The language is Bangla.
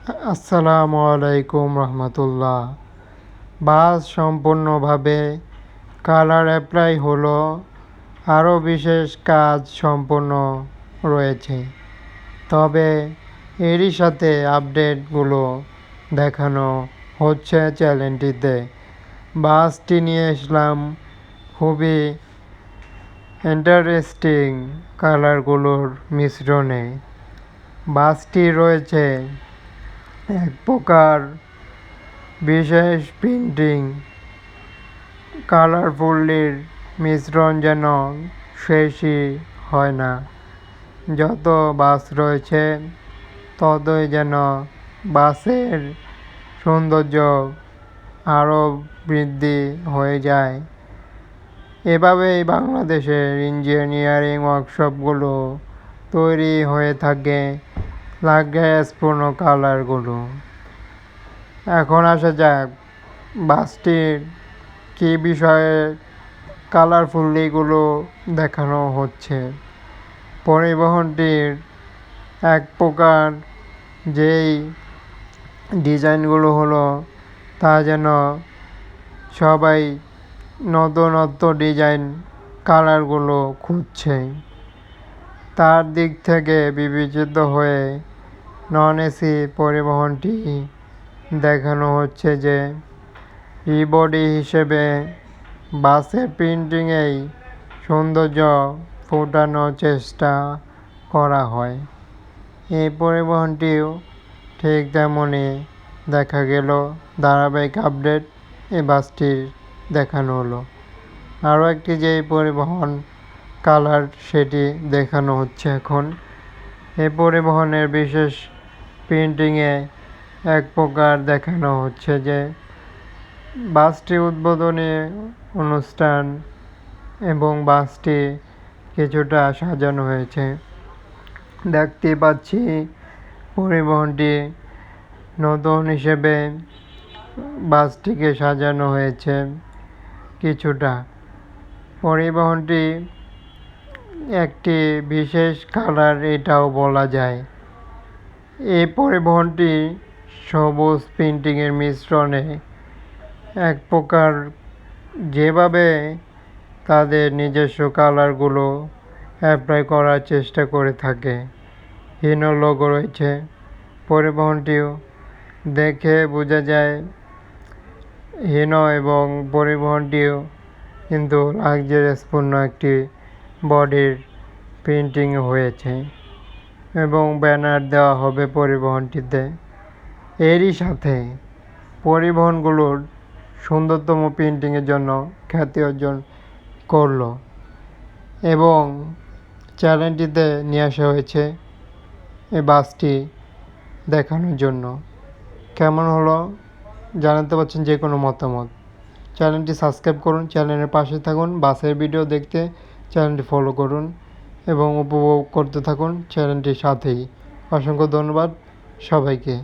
আসসালামু আলাইকুম রহমতুল্লাহ। বাস সম্পূর্ণভাবে কালার অ্যাপ্লাই হলো, আরও বিশেষ কাজ সম্পূর্ণ রয়েছে। তবে এরই সাথে আপডেটগুলো দেখানো হচ্ছে চ্যানেলটিতে। বাসটি নিয়ে আসলাম খুবই ইন্টারেস্টিং কালারগুলোর মিশ্রণে। বাসটি রয়েছে এক প্রকার বিশেষ প্রিন্টিং, কালারফুলের মিশ্রণ যেন শেষই হয় না। যত বাস রয়েছে ততই যেন বাসের সৌন্দর্য আরও বৃদ্ধি হয়ে যায়। এভাবেই বাংলাদেশের ইঞ্জিনিয়ারিং ওয়ার্কশপগুলো তৈরি হয়ে থাকে গ্যাসপূর্ণ কালারগুলো। এখন আসা যাক বাসটির কী বিষয়ে কালারফুললিগুলো দেখানো হচ্ছে। পরিবহনটির এক প্রকার যেই ডিজাইনগুলো হলো তা যেন সবাই নতুনত্ব ডিজাইন কালারগুলো খুঁজছে। তার দিক থেকে বিবেচিত হয়ে নন এসি পরিবহনটি দেখানো হচ্ছে যে বডি হিসেবে বাসের প্রিন্টিংয়েই সৌন্দর্য ফোটানোর চেষ্টা করা হয়। এই পরিবহনটিও ঠিক তেমনই দেখা গেল। ধারাবাহিক আপডেট এই বাসটির দেখানো হলো। আরও একটি যেই পরিবহন কালার সেটি দেখানো হচ্ছে এখন। এই পরিবহনের বিশেষ প্রিন্টিংয়ে এক প্রকার দেখানো হচ্ছে যে বাসটি উদ্বোধনী অনুষ্ঠান এবং বাসটি কিছুটা সাজানো হয়েছে। দেখতে পাচ্ছি পরিবহনটি নতুন হিসেবে বাসটিকে সাজানো হয়েছে কিছুটা। পরিবহনটি একটি বিশেষ কালার এটাও বলা যায়। এই পরিবহনটি সবুজ প্রিন্টিংয়ের মিশ্রণে এক প্রকার যেভাবে তাদের নিজস্ব কালারগুলো অ্যাপ্লাই করার চেষ্টা করে থাকে। হিনো লোগো রয়েছে। পরিবহনটিও দেখে বোঝা যায় হিনো এবং পরিবহনটিও কিন্তু লাক্সারিয়াসপূর্ণ একটি বডির প্রিন্টিং হয়েছে এবং ব্যানার দেওয়া হবে পরিবহনটিতে। এরই সাথে পরিবহনগুলোর সুন্দরতম প্রিন্টিংয়ের জন্য খ্যাতি অর্জন করলো এবং চ্যানেলটিতে নিয়ে আসা হয়েছে এই বাসটি দেখানোর জন্য। কেমন হলো জানাতে পারছেন যে কোনো মতামত। চ্যানেলটি সাবস্ক্রাইব করুন, চ্যানেলের পাশে থাকুন। বাসের ভিডিও দেখতে চ্যানেলটি ফলো করুন এবং উপভোগ করতে থাকুন চ্যানেলটির সাথেই। অসংখ্য ধন্যবাদ সবাইকে।